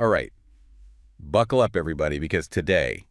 All right. Buckle up, everybody, because today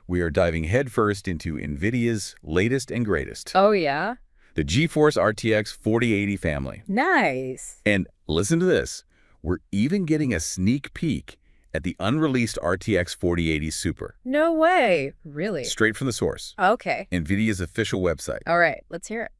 we are diving headfirst into NVIDIA's latest and greatest. Oh, yeah? The GeForce RTX 4080 family. Nice. And listen to this. We're even getting a sneak peek at the unreleased RTX 4080 Super. No way. Really? Straight from the source. Okay. NVIDIA's official website. All right. Let's hear it.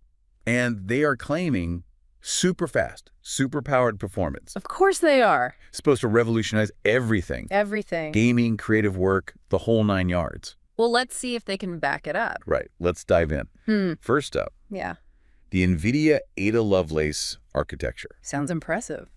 And they are claiming super fast, super powered performance. Of course they are. Supposed to revolutionize everything. Everything. Gaming, creative work, the whole 9 yards. Well, let's see if they can back it up. Right. Let's dive in. First up, Yeah. the NVIDIA Ada Lovelace architecture. Sounds impressive.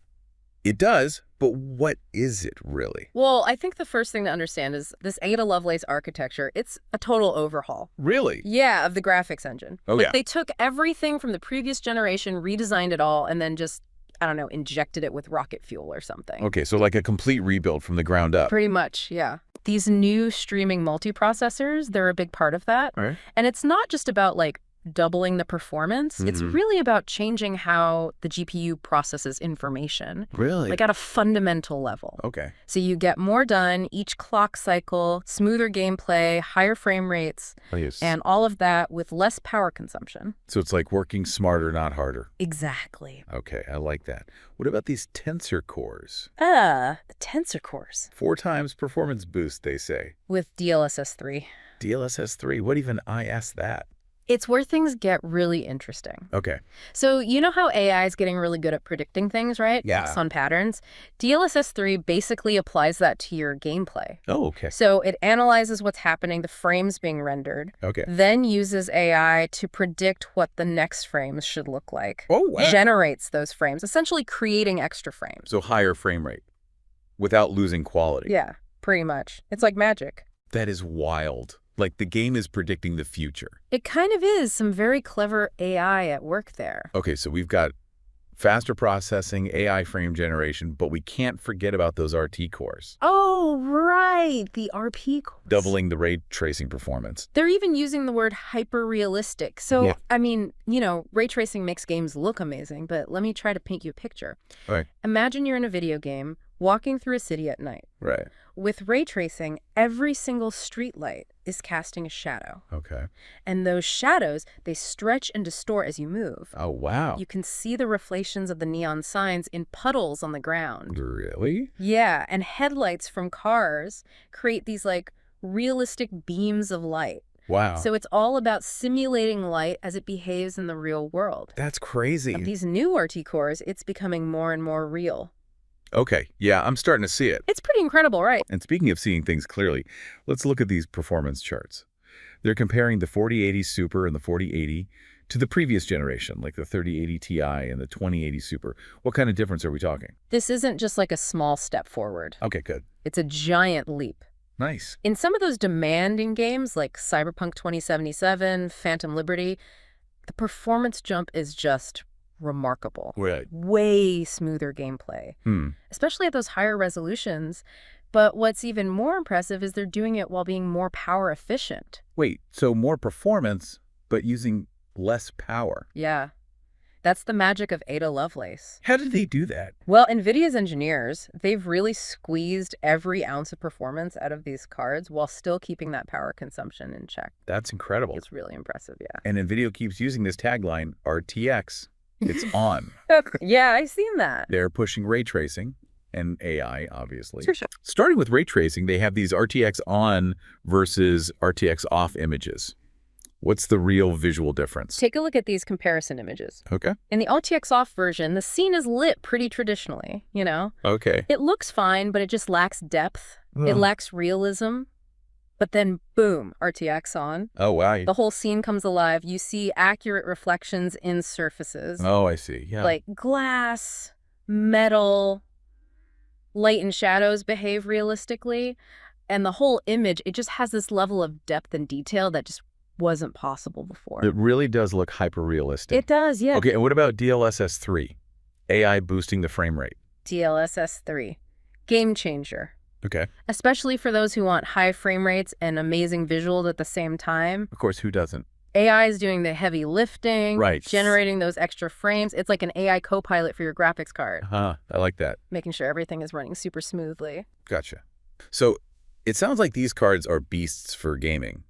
It does, but what is it really? Well, I think the first thing to understand is this Ada Lovelace architecture, it's a total overhaul. Really? Yeah, of the graphics engine. Oh, Like, yeah. they took everything from the previous generation, redesigned it all, and then just, I don't know, injected it with rocket fuel or something. Okay, so like a complete rebuild from the ground up. Pretty much, yeah. These new streaming multiprocessors, they're a big part of that. All right. And it's not just about, like, doubling the performance. It's really about changing how the GPU processes information, Really? like at a fundamental level. Okay. So you get more done each clock cycle, smoother gameplay, higher frame rates, Oh, yes. and all of that with less power consumption. So it's like working smarter, not harder. Exactly. Okay, I like that. What about these tensor cores? The tensor cores 4 times performance boost, they say. with DLSS 3. DLSS 3, what even I asked that? It's where things get really interesting. Okay. So you know how AI is getting really good at predicting things, right? Yeah. Based on patterns. DLSS 3 basically applies that to your gameplay. Oh, okay. So it analyzes what's happening, the frames being rendered, Okay. then uses AI to predict what the next frames should look like. Oh, wow. Generates those frames, essentially creating extra frames. So higher frame rate without losing quality. Yeah, pretty much. It's like magic. That is wild. Like the game is predicting the future. It kind of is some very clever AI at work there. Okay, so we've got faster processing, AI frame generation, but we can't forget about those RT cores. Oh, right. The RP cores. Doubling the ray tracing performance. They're even using the word hyper-realistic. So, Yeah. I mean, you know, ray tracing makes games look amazing, but let me try to paint you a picture. All right. Imagine you're in a video game walking through a city at night. Right. With ray tracing, every single street light is casting a shadow. Okay. And those shadows, they stretch and distort as you move. Oh, wow. You can see the reflections of the neon signs in puddles on the ground. Really? Yeah, and headlights from cars create these, like, realistic beams of light. Wow. So it's all about simulating light as it behaves in the real world. That's crazy. Of these new RT cores, it's becoming more and more real. Okay, yeah, I'm starting to see it. It's pretty incredible, right? And speaking of seeing things clearly, let's look at these performance charts. They're comparing the 4080 Super and the 4080 to the previous generation, like the 3080 Ti and the 2080 Super. What kind of difference are we talking? This isn't just like a small step forward. Okay, good. It's a giant leap. Nice. In some of those demanding games like Cyberpunk 2077, Phantom Liberty, the performance jump is just remarkable. Right. Way smoother gameplay, especially at those higher resolutions. But what's even more impressive is they're doing it while being more power efficient. Wait, so more performance, but using less power. Yeah, that's the magic of Ada Lovelace. How did they do that? Well, NVIDIA's engineers, they've really squeezed every ounce of performance out of these cards while still keeping that power consumption in check. That's incredible. It's really impressive, yeah. And NVIDIA keeps using this tagline, RTX. It's on. Yeah, I've seen that. They're pushing ray tracing and AI, obviously. For sure. Starting with ray tracing, they have these RTX on versus RTX off images. What's the real visual difference? Take a look at these comparison images. Okay. In the RTX off version, the scene is lit pretty traditionally, you know? Okay. It looks fine, but it just lacks depth. It lacks realism. But then, boom, RTX on. Oh, wow. The whole scene comes alive. You see accurate reflections in surfaces. Oh, I see. Yeah. Like glass, metal, light and shadows behave realistically. And the whole image, it just has this level of depth and detail that just wasn't possible before. It really does look hyper-realistic. It does, yeah. Okay, and what about DLSS 3? AI boosting the frame rate. DLSS 3. Game changer. Okay. Especially for those who want high frame rates and amazing visuals at the same time. Of course, who doesn't? AI is doing the heavy lifting, Right. generating those extra frames. It's like an AI co-pilot for your graphics card, I like that. making sure everything is running super smoothly. Gotcha. So it sounds like these cards are beasts for gaming,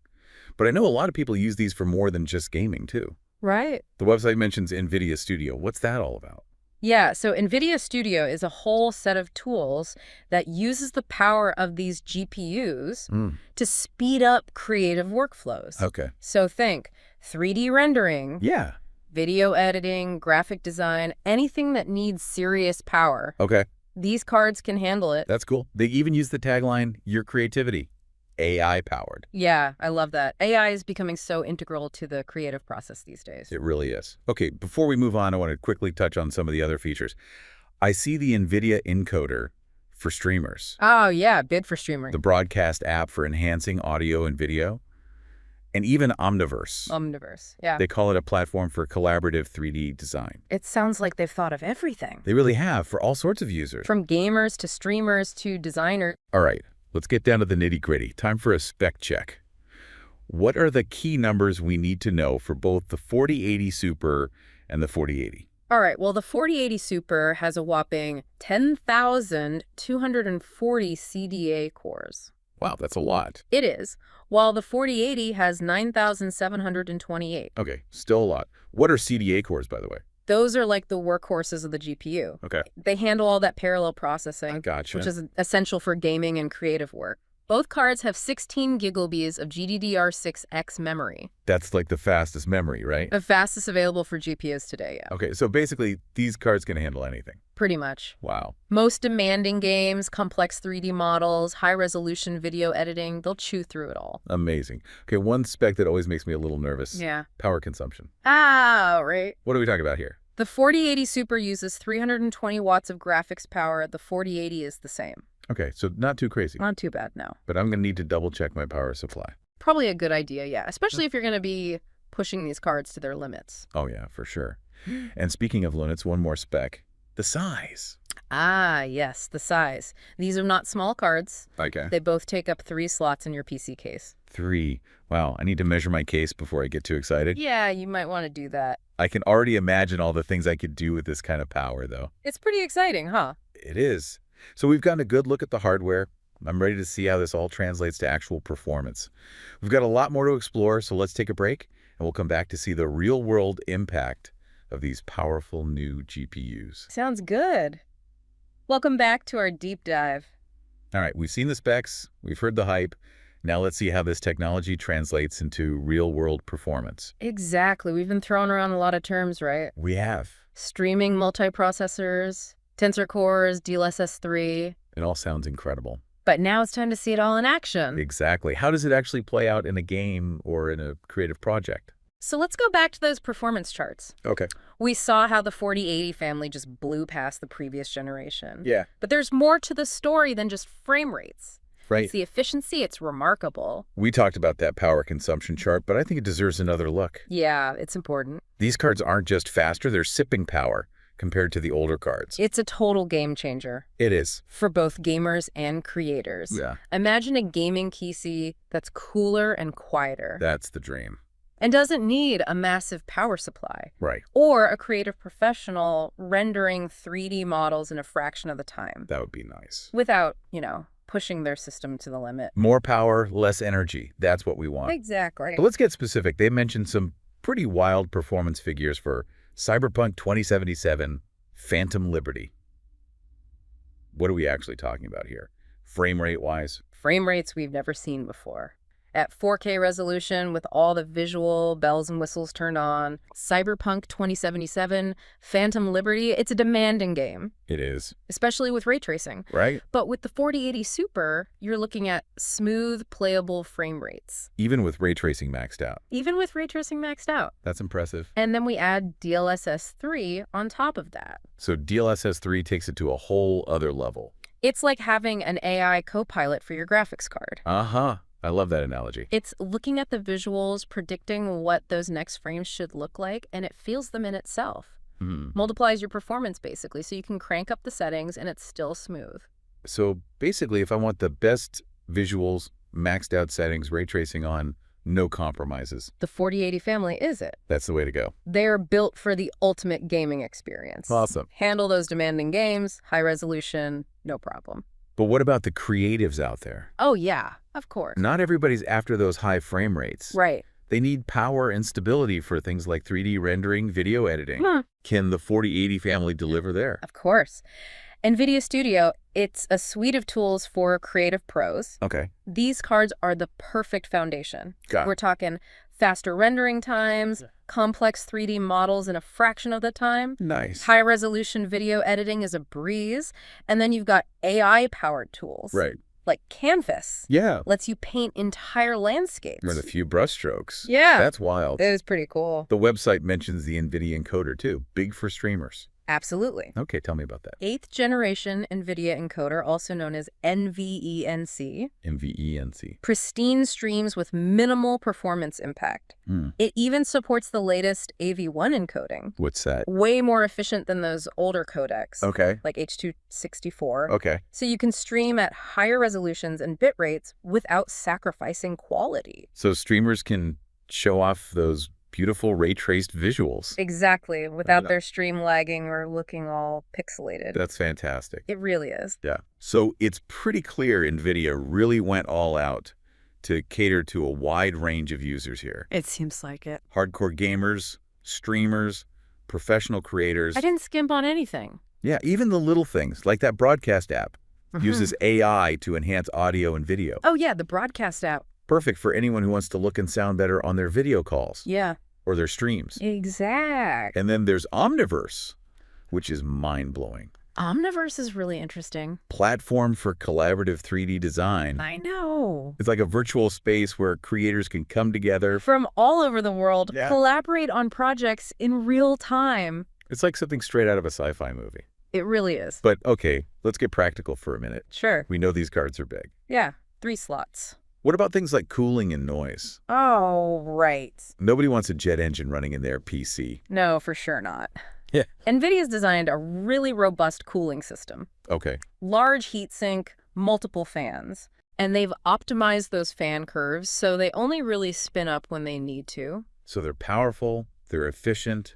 but I know a lot of people use these for more than just gaming, too. Right. The website mentions NVIDIA Studio. What's that all about? Yeah, so NVIDIA Studio is a whole set of tools that uses the power of these GPUs to speed up creative workflows. Okay. So think 3D rendering, Yeah. video editing, graphic design, anything that needs serious power. Okay. These cards can handle it. That's cool. They even use the tagline, your creativity, AI powered. Yeah, I love that. AI is becoming so integral to the creative process these days. It really is. Okay, before we move on, I want to quickly touch on some of the other features. I see the NVIDIA encoder for streamers, Oh, yeah, bid for streaming. the broadcast app for enhancing audio and video, and even Omniverse. Omniverse, yeah. They call it a platform for collaborative 3D design. It sounds like they've thought of everything. They really have for all sorts of users. From gamers to streamers to designers. All right, let's get down to the nitty-gritty. Time for a spec check. What are the key numbers we need to know for both the 4080 Super and the 4080? All right, well, the 4080 Super has a whopping 10,240 CDA cores. Wow, that's a lot. It is, while the 4080 has 9,728. Okay, still a lot. What are CDA cores, by the way? Those are like the workhorses of the GPU. Okay. They handle all that parallel processing, Gotcha. which is essential for gaming and creative work. Both cards have 16 gigabytes of GDDR6X memory, That's like the fastest memory, right? the fastest available for GPUs today, yeah. Okay, so basically, these cards can handle anything. Pretty much. Wow. Most demanding games, complex 3D models, high-resolution video editing, they'll chew through it all. Amazing. Okay, one spec that always makes me a little nervous. Yeah. Power consumption. Ah, right. What are we talking about here? The 4080 Super uses 320 watts of graphics power. The 4080 is the same. Okay, so not too crazy. Not too bad, no. But I'm going to need to double check my power supply. Probably a good idea, yeah. Especially if you're going to be pushing these cards to their limits. Oh, yeah, for sure. And speaking of limits, one more spec. The size. Ah, yes, the size. These are not small cards. Okay. They both take up 3 slots in your PC case. 3. Wow, I need to measure my case before I get too excited. Yeah, you might want to do that. I can already imagine all the things I could do with this kind of power, though. It's pretty exciting, huh? It is. So we've gotten a good look at the hardware. I'm ready to see how this all translates to actual performance. We've got a lot more to explore, so let's take a break, and we'll come back to see the real-world impact of these powerful new GPUs. Sounds good. Welcome back to our deep dive. All right, we've seen the specs, we've heard the hype. Now let's see how this technology translates into real-world performance. Exactly. We've been throwing around a lot of terms, right? We have. Streaming multiprocessors, tensor cores, DLSS3. It all sounds incredible. But now it's time to see it all in action. Exactly. How does it actually play out in a game or in a creative project? So let's go back to those performance charts. Okay. We saw how the 4080 family just blew past the previous generation. Yeah. But there's more to the story than just frame rates. Right. It's the efficiency, it's remarkable. We talked about that power consumption chart, but I think it deserves another look. Yeah, it's important. These cards aren't just faster, they're sipping power compared to the older cards. It's a total game changer It is. for both gamers and creators. Yeah. Imagine a gaming PC that's cooler and quieter That's the dream. and doesn't need a massive power supply. Right. Or a creative professional rendering 3D models in a fraction of the time That would be nice. without, pushing their system to the limit. More power, less energy. That's what we want. Exactly. But let's get specific. They mentioned some pretty wild performance figures for Cyberpunk 2077 Phantom Liberty. What are we actually talking about here? Frame rate-wise? Frame rates we've never seen before. At 4K resolution with all the visual bells and whistles turned on, Cyberpunk 2077 Phantom Liberty, it's a demanding game, It is. especially with ray tracing. Right? But with the 4080 Super, you're looking at smooth, playable frame rates, Even with ray tracing maxed out. even with ray tracing maxed out. That's impressive. And then we add DLSS 3 on top of that. So DLSS 3 takes it to a whole other level. It's like having an AI co-pilot for your graphics card. Uh-huh. I love that analogy. It's looking at the visuals, predicting what those next frames should look like, and it feels them in itself. Multiplies your performance, basically, so you can crank up the settings and it's still smooth. So basically, if I want the best visuals, maxed out settings, ray tracing on, No compromises. The 4080 family is it. That's the way to go. They're built for the ultimate gaming experience. Awesome. Handle those demanding games, high resolution, no problem. But what about the creatives out there? Oh, yeah, of course. Not everybody's after those high frame rates. Right. They need power and stability for things like 3D rendering, video editing. Can the 4080 family deliver there? Of course. NVIDIA Studio, it's a suite of tools for creative pros. Okay. These cards are the perfect foundation. Got it. We're talking faster rendering times, complex 3D models in a fraction of the time. Nice. High-resolution video editing is a breeze. And then you've got AI-powered tools. Right. Like Canvas. Yeah. Lets you paint entire landscapes. With a few brushstrokes. Yeah. That's wild. It was pretty cool. The website mentions the NVIDIA encoder, too. Big for streamers. Absolutely. Okay, tell me about that. 8th generation NVIDIA encoder, also known as NVENC. NVENC. Pristine streams with minimal performance impact. It even supports the latest AV1 encoding. What's that? Way more efficient than those older codecs. Okay. Like H.264. Okay. So you can stream at higher resolutions and bit rates without sacrificing quality. So streamers can show off those beautiful ray-traced visuals. Exactly, without their stream lagging or looking all pixelated. That's fantastic. It really is. Yeah. So it's pretty clear NVIDIA really went all out to cater to a wide range of users here. It seems like it. Hardcore gamers, streamers, professional creators. I didn't skimp on anything. Yeah, even the little things, like that broadcast app, uses AI to enhance audio and video. Oh, yeah, the broadcast app. Perfect for anyone who wants to look and sound better on their video calls. Yeah. Or their streams. Exact. And then there's Omniverse, which is mind-blowing. Omniverse is really interesting. Platform for collaborative 3D design. I know. It's like a virtual space where creators can come together. From all over the world, Yeah. collaborate on projects in real time. It's like something straight out of a sci-fi movie. It really is. But okay, let's get practical for a minute. Sure. We know these cards are big. Yeah, 3 slots. What about things like cooling and noise? Oh, right. Nobody wants a jet engine running in their PC. No, for sure not. Yeah. NVIDIA's designed a really robust cooling system. Okay. Large heatsink, multiple fans. And they've optimized those fan curves so they only really spin up when they need to. So they're powerful, they're efficient,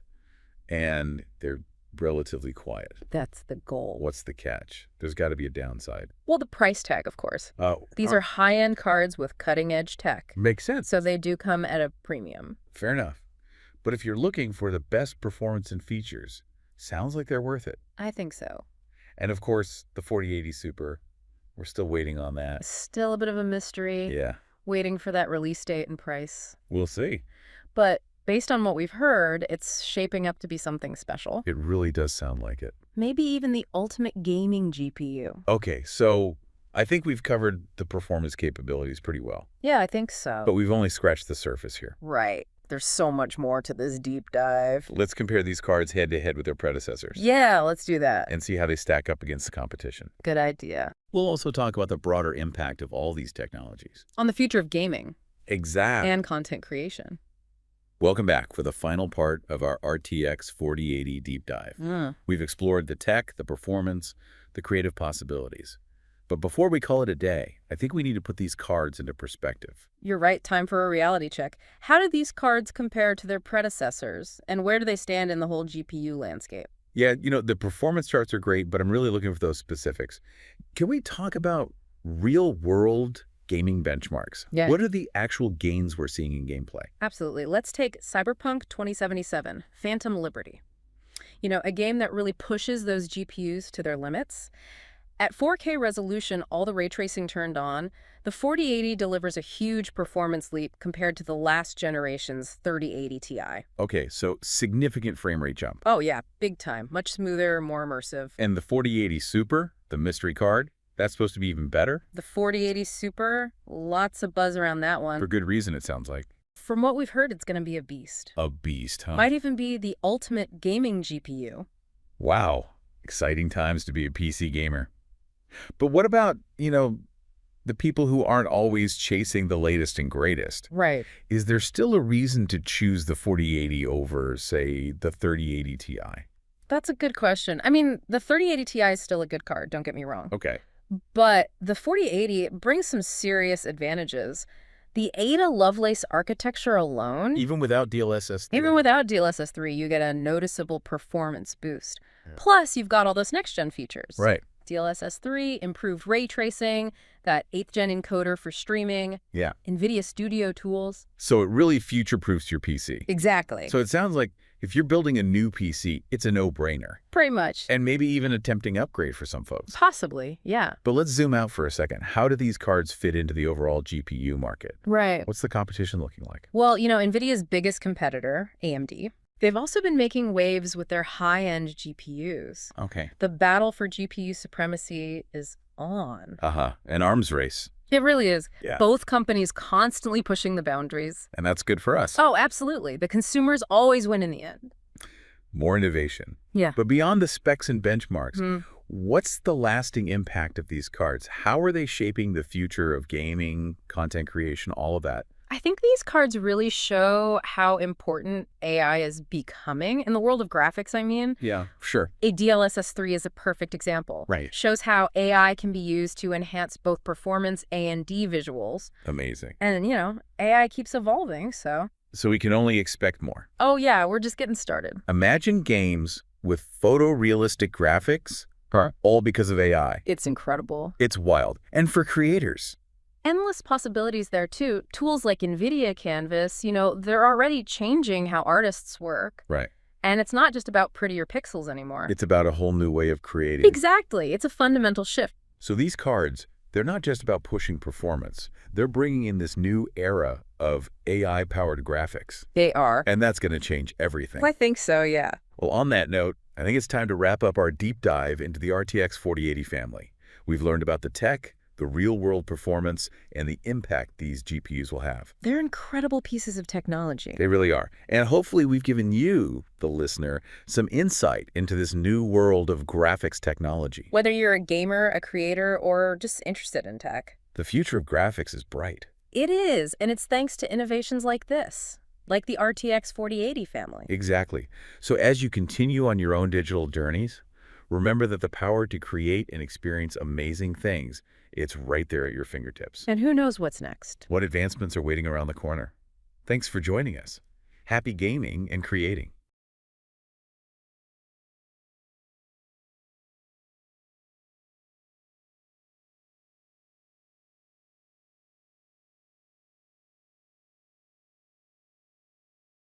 and they're relatively quiet. That's the goal. What's the catch? There's got to be a downside. Well, the price tag, of course. These are high-end cards with cutting-edge tech. Makes sense. So they do come at a premium. Fair enough. But if you're looking for the best performance and features, sounds like they're worth it. I think so. And of course, the 4080 Super, we're still waiting on that. Still a bit of a mystery. Yeah. Waiting for that release date and price. We'll see. But based on what we've heard, it's shaping up to be something special. It really does sound like it. Maybe even the ultimate gaming GPU. Okay, so I think we've covered the performance capabilities pretty well. Yeah, I think so. But we've only scratched the surface here. Right. There's so much more to this deep dive. Let's compare these cards head-to-head with their predecessors. Yeah, let's do that. And see how they stack up against the competition. Good idea. We'll also talk about the broader impact of all these technologies. On the future of gaming. Exactly. And content creation. Welcome back for the final part of our RTX 4080 deep dive. We've explored the tech, the performance, the creative possibilities. But before we call it a day, I think we need to put these cards into perspective. You're right, time for a reality check. How do these cards compare to their predecessors, and where do they stand in the whole GPU landscape? Yeah, the performance charts are great, but I'm really looking for those specifics. Can we talk about real-world gaming benchmarks? Yeah. What are the actual gains we're seeing in gameplay? Absolutely. Let's take Cyberpunk 2077, Phantom Liberty. A game that really pushes those GPUs to their limits. At 4K resolution, all the ray tracing turned on, the 4080 delivers a huge performance leap compared to the last generation's 3080 Ti. Okay, so significant frame rate jump. Oh yeah, big time. Much smoother, more immersive. And the 4080 Super, the mystery card, that's supposed to be even better? The 4080 Super, lots of buzz around that one. For good reason, it sounds like. From what we've heard, it's going to be a beast. A beast, huh? Might even be the ultimate gaming GPU. Wow. Exciting times to be a PC gamer. But what about, the people who aren't always chasing the latest and greatest? Right. Is there still a reason to choose the 4080 over, say, the 3080 Ti? That's a good question. I mean, the 3080 Ti is still a good card, don't get me wrong. Okay. But the 4080 brings some serious advantages. The Ada Lovelace architecture alone, Even without DLSS 3? even without DLSS 3, you get a noticeable performance boost. Yeah. Plus, you've got all those next-gen features. Right. DLSS 3, improved ray tracing, that 8th-gen encoder for streaming, Yeah. NVIDIA Studio tools. So it really future-proofs your PC. Exactly. So it sounds like if you're building a new PC, it's a no-brainer. Pretty much. And maybe even a tempting upgrade for some folks. Possibly, yeah. But let's zoom out for a second. How do these cards fit into the overall GPU market? Right. What's the competition looking like? Well, NVIDIA's biggest competitor, AMD, they've also been making waves with their high-end GPUs. Okay. The battle for GPU supremacy is on. An arms race. It really is. Yeah. Both companies constantly pushing the boundaries. And that's good for us. Oh, absolutely. The consumers always win in the end. More innovation. Yeah. But beyond the specs and benchmarks, what's the lasting impact of these cards? How are they shaping the future of gaming, content creation, all of that? I think these cards really show how important AI is becoming in the world of graphics, I mean. Yeah, sure. A DLSS 3 is a perfect example. Right. Shows how AI can be used to enhance both performance and visuals. Amazing. And, AI keeps evolving, so. So we can only expect more. Oh, yeah, we're just getting started. Imagine games with photorealistic graphics, all because of AI. It's incredible. It's wild. And for creators. Endless possibilities there, too. Tools like NVIDIA Canvas, they're already changing how artists work. Right. And it's not just about prettier pixels anymore. It's about a whole new way of creating. Exactly. It's a fundamental shift. So these cards, they're not just about pushing performance. They're bringing in this new era of AI-powered graphics. They are. And that's going to change everything. I think so, yeah. Well, on that note, I think it's time to wrap up our deep dive into the RTX 4080 family. We've learned about the tech, the real-world performance, and the impact these GPUs will have. They're incredible pieces of technology. They really are. And hopefully we've given you, the listener, some insight into this new world of graphics technology. Whether you're a gamer, a creator, or just interested in tech. The future of graphics is bright. It is, and it's thanks to innovations like this, like the RTX 4080 family. Exactly. So as you continue on your own digital journeys, remember that the power to create and experience amazing things, it's right there at your fingertips. And who knows what's next? What advancements are waiting around the corner? Thanks for joining us. Happy gaming and creating.